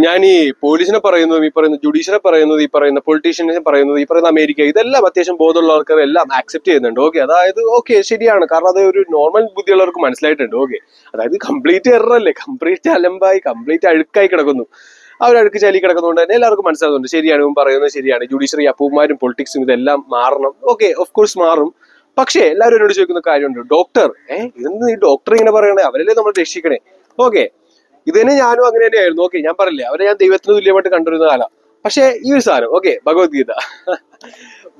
ഞാൻ ഈ പോലീസിനെ പറയുന്നതും ഈ പറയുന്ന ജുഡീഷ്യനെ പറയുന്നത് ഈ പറയുന്ന പൊളിറ്റീഷ്യനെ പറയുന്നത് ഈ പറയുന്ന അമേരിക്ക ഇതെല്ലാം അത്യാവശ്യം ബോധമുള്ള ആൾക്കാർ എല്ലാം ആക്സെപ്റ്റ് ചെയ്യുന്നുണ്ട്. ഓക്കെ, അതായത് ഓക്കെ ശരിയാണ്, കാരണം അത് ഒരു നോർമൽ ബുദ്ധിയുള്ളവർക്ക് മനസ്സിലായിട്ടുണ്ട്. ഓക്കെ, അതായത് കംപ്ലീറ്റ് എററല്ലേ, കംപ്ലീറ്റ് അലമ്പായി കംപ്ലീറ്റ് അഴുക്കായി കിടക്കുന്നു. അവരഴുക്ക് ചലി കിടക്കുന്നതുകൊണ്ട് തന്നെ എല്ലാവർക്കും മനസ്സിലാകുന്നുണ്ട് ശരിയാണ്, ഇവൻ പറയുന്നത് ശരിയാണ്, ജുഡീഷ്യറി അപ്പൂമാരും പൊളിറ്റിക്സും ഇതെല്ലാം മാറണം. ഓക്കെ, ഓഫ് കോഴ്സ് മാറും. പക്ഷേ എല്ലാവരും എന്നോട് ചോദിക്കുന്ന കാര്യമുണ്ട്, ഡോക്ടർ ഇതെന്ന് ഈ ഡോക്ടർ ഇങ്ങനെ പറയണേ, അവരല്ലേ നമ്മൾ രക്ഷിക്കണേ. ഓക്കെ, ഇത് തന്നെ ഞാനും അങ്ങനെ തന്നെയായിരുന്നു. ഓക്കെ, ഞാൻ പറഞ്ഞില്ലേ അവരെ ഞാൻ ദൈവത്തിന് തുല്യമായിട്ട് കണ്ടിരുന്ന കാലം. പക്ഷെ ഈ ഒരു സാധനം ഓക്കെ, ഭഗവത്ഗീത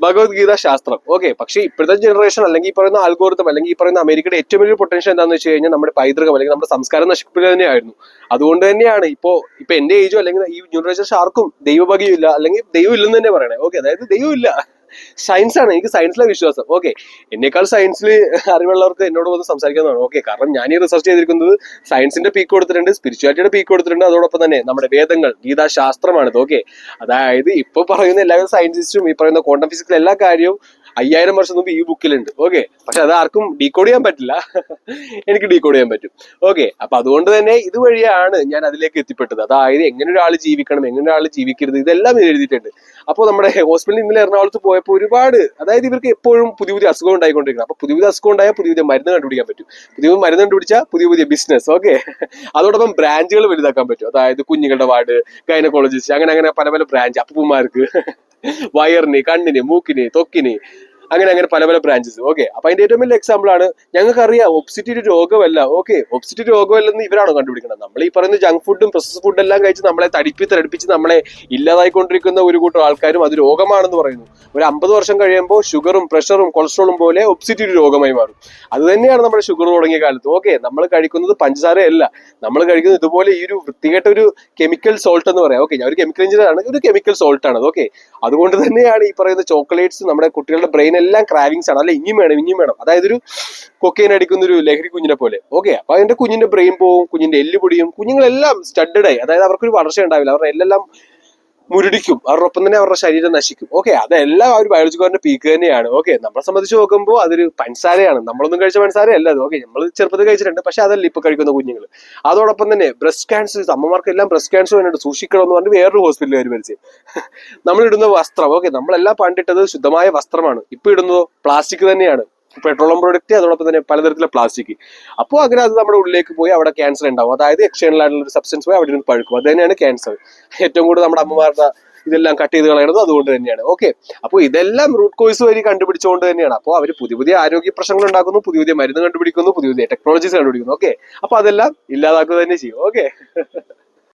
ഭഗവത്ഗീത ശാസ്ത്രം ഓക്കെ. പക്ഷെ ഇപ്പോഴത്തെ ജനറേഷൻ അല്ലെങ്കിൽ ഈ പറയുന്ന ആൽഗോരിതം അല്ലെങ്കിൽ ഈ പറയുന്ന അമേരിക്കയുടെ ഏറ്റവും വലിയ പൊട്ടൻഷ്യൽ എന്താണെന്ന് വെച്ച് കഴിഞ്ഞാൽ നമ്മുടെ പൈതൃകം അല്ലെങ്കിൽ നമ്മുടെ സംസ്കാരം നശിപ്പിക്കുക തന്നെയായിരുന്നു. അതുകൊണ്ട് തന്നെയാണ് ഇപ്പൊ എന്റെ ഏജോ അല്ലെങ്കിൽ ഈ ജനറേഷൻ ആർക്കും ദൈവഭംഗിയും ഇല്ല, അല്ലെങ്കിൽ ദൈവം ഇല്ലെന്ന് തന്നെ പറയണേ. ഓക്കെ, അതായത് ദൈവം ഇല്ല, സയൻസ് ആണ്, എനിക്ക് സയൻസിലെ വിശ്വാസം. ഓക്കെ, എന്നേക്കാൾ സയൻസിൽ അറിവുള്ളവർക്ക് എന്നോട് വന്ന് സംസാരിക്കുന്നതാണ്. ഓക്കെ, കാരണം ഞാൻ ഈ റിസർച്ച് ചെയ്തിരിക്കുന്നത് സയൻസിന്റെ പീക്ക് കൊടുത്തിട്ടുണ്ട്, സ്പിരിച്വാലിറ്റിയുടെ പീക്ക് കൊടുത്തിട്ടുണ്ട്, അതോടൊപ്പം തന്നെ നമ്മുടെ വേദങ്ങൾ ഗീതാശാസ്ത്രമാണിത്. ഓക്കെ, അതായത് ഇപ്പൊ പറയുന്ന എല്ലാവരും സയന്റിസ്റ്റും ഈ പറയുന്ന ക്വാണ്ടം ഫിസിക്സിലെ എല്ലാ കാര്യവും 5000 വർഷം മുമ്പ് ഈ ബുക്കിലുണ്ട്. ഓക്കെ, പക്ഷെ അത് ആർക്കും ഡീകോഡ് ചെയ്യാൻ പറ്റില്ല, എനിക്ക് ഡീകോഡ് ചെയ്യാൻ പറ്റും. ഓക്കെ, അപ്പൊ അതുകൊണ്ട് തന്നെ ഇതുവഴിയാണ് ഞാൻ അതിലേക്ക് എത്തിപ്പെട്ടത്. അതായത് എങ്ങനെ ഒരാൾ ജീവിക്കണം, എങ്ങനെ ഒരാൾ ജീവിക്കരുത്, ഇതെല്ലാം എഴുതിയിട്ടുണ്ട്. അപ്പോൾ നമ്മുടെ ഹോസ്പിറ്റലിൽ ഇന്നലെ എറണാകുളത്ത് പോയപ്പോൾ ഒരുപാട്, അതായത് ഇവർക്ക് എപ്പോഴും പുതിയ പുതിയ അസുഖം ഉണ്ടായിക്കൊണ്ടിരിക്കണം. അപ്പൊ പുതിയ പുതിയ അസുഖം ഉണ്ടായാൽ പുതിയ പുതിയ മരുന്ന് കണ്ടുപിടിക്കാൻ പറ്റും, പുതിയ മരുന്ന് കണ്ടുപിടിച്ചാൽ പുതിയ പുതിയ ബിസിനസ്. ഓക്കെ, അതോടൊപ്പം ബ്രാഞ്ചുകൾ വലുതാക്കാൻ പറ്റും. അതായത് കുഞ്ഞുങ്ങളുടെ വാർഡ്, ഗൈനക്കോളജിസ്റ്റ്, അങ്ങനെ അങ്ങനെ പല പല ബ്രാഞ്ച്, അപ്പൂമാർക്ക് വയറിന്, കണ്ണിന്, മൂക്കിന്, ത്വക്കിന്, അങ്ങനെ അങ്ങനെ പല പല ബ്രാഞ്ചസ്. ഓക്കെ, അപ്പൊ അതിന്റെ ഏറ്റവും വലിയ എക്സാമ്പിൾ ആണ്, ഞങ്ങൾക്ക് അറിയാം ഒബ്സിറ്റി ഒരു രോഗമല്ല. ഓക്കെ, ഒബ്സിറ്റി രോഗമല്ലെന്ന് ഇവരാണോ കണ്ടുപിടിക്കണം? നമ്മൾ ഈ പറയുന്ന ജങ്ക് ഫുഡും പ്രോസസ് ഫുഡ് എല്ലാം കഴിച്ച് നമ്മളെ തടിപ്പിച്ച് നമ്മളെ ഇല്ലാതായിക്കൊണ്ടിരിക്കുന്ന ഒരു കൂട്ടം ആൾക്കാരും അത് രോഗമാണെന്ന് പറയുന്നു. ഒരു 50 വർഷം കഴിയുമ്പോൾ ഷുഗറും പ്രഷറും കൊളസ്ട്രോളും പോലെ ഒബ്സിറ്റി ഒരു രോഗമായി മാറും. അത് തന്നെയാണ് നമ്മുടെ ഷുഗർ തുടങ്ങിയ കാലത്ത്. ഓക്കെ, നമ്മൾ കഴിക്കുന്നത് പഞ്ചസാരയല്ല, നമ്മൾ കഴിക്കുന്നത് ഇതുപോലെ ഈ ഒരു വൃത്തികെട്ട ഒരു കെമിക്കൽ സോൾട്ട് എന്ന് പറയാം. ഓക്കെ, ഞാൻ ഒരു കെമിക്കൽ എഞ്ചിനീയർ ആണ്, ഒരു കെമിക്കൽ സോൾട്ട് ആണ്. ഓക്കെ, അതുകൊണ്ട് തന്നെയാണ് ഈ പറയുന്ന ചോക്ലേറ്റ്സ് നമ്മുടെ കുട്ടികളുടെ ബ്രെയിൻ എല്ലാം ക്രാവിങ്സ് ആണ്. അല്ല, ഇനിയും വേണം ഇനിയും വേണം, അതായത് ഒരു കൊക്കൈൻ അടിക്കുന്ന ഒരു ലഹരി കുഞ്ഞിനെ പോലെ. ഓക്കെ, അപ്പൊ അതിന്റെ കുഞ്ഞിന്റെ ബ്രെയിൻ പോവും, കുഞ്ഞിന്റെ എല്ല് പൊടിയും, കുഞ്ഞുങ്ങളെല്ലാം സ്റ്റഡഡ് ആയി, അതായത് അവർക്കൊരു വളർച്ച ഉണ്ടാവില്ല, അവരുടെ എല്ലെല്ലാം മുരടിക്കും, അവരോടൊപ്പം തന്നെ അവരുടെ ശരീരം നശിക്കും. ഓക്കെ, അതെല്ലാം ആ ഒരു ബയോളജിക്കാരന്റെ പീക്ക് തന്നെയാണ്. ഓക്കെ, നമ്മളെ സംബന്ധിച്ച് നോക്കുമ്പോൾ അതൊരു പഞ്ചസാരയാണ്, നമ്മളൊന്നും കഴിച്ച പഞ്ചസാരയല്ല അത്. ഓക്കെ, നമ്മൾ ചെറുപ്പത്തിൽ കഴിച്ചിട്ടുണ്ട്, പക്ഷെ അതല്ല ഇപ്പൊ കഴിക്കുന്ന കുഞ്ഞുങ്ങൾ. അതോടൊപ്പം തന്നെ ബ്രസ്റ്റ് ക്യാൻസർ, അമ്മമാർക്കെല്ലാം ബ്രസ്റ്റ് ക്യാൻസർ വേണ്ടിയിട്ട് സൂക്ഷിക്കണം എന്ന് പറഞ്ഞിട്ട് വേറൊരു ഹോസ്പിറ്റലുകാർ പരിചയം. നമ്മളിടുന്ന വസ്ത്രം, ഓക്കെ, നമ്മളെല്ലാം പണ്ടിട്ടത് ശുദ്ധമായ വസ്ത്രമാണ്, ഇപ്പൊ ഇടുന്നതോ പ്ലാസ്റ്റിക് തന്നെയാണ്, പെട്രോളിയം പ്രൊഡക്റ്റ്, അതോടൊപ്പം തന്നെ പലതരത്തിലുള്ള പ്ലാസ്റ്റിക്. അപ്പോൾ അങ്ങനെ അത് നമ്മുടെ ഉള്ളിലേക്ക് പോയി അവിടെ ക്യാൻസർ ഉണ്ടാവും. അതായത് എക്സ്റ്റേണൽ ആയിട്ടുള്ള ഒരു സബ്സ്റ്റൻസ് പോയി അവിടെ നിന്ന് പഴുക്കും. അത് തന്നെയാണ് ക്യാൻസർ. ഏറ്റവും കൂടുതൽ നമ്മുടെ അമ്മമാരുടെ ഇതെല്ലാം കട്ട് ചെയ്ത് കളയണത് അതുകൊണ്ട് തന്നെയാണ്. ഓക്കെ, അപ്പോൾ ഇതെല്ലാം റൂട്ട് കോഴ്സ് വഴി കണ്ടുപിടിച്ചുകൊണ്ട് തന്നെയാണ്. അപ്പോൾ അവർ പുതിയ പുതിയ ആരോഗ്യ പ്രശ്നങ്ങൾ ഉണ്ടാക്കുന്നു, പുതിയ പുതിയ മരുന്ന് കണ്ടുപിടിക്കുന്നു, പുതിയ പുതിയ ടെക്നോളജീസ് കണ്ടുപിടിക്കുന്നു. ഓക്കെ, അപ്പൊ അതെല്ലാം ഇല്ലാതാക്കുക തന്നെ ചെയ്യും. ഓക്കെ.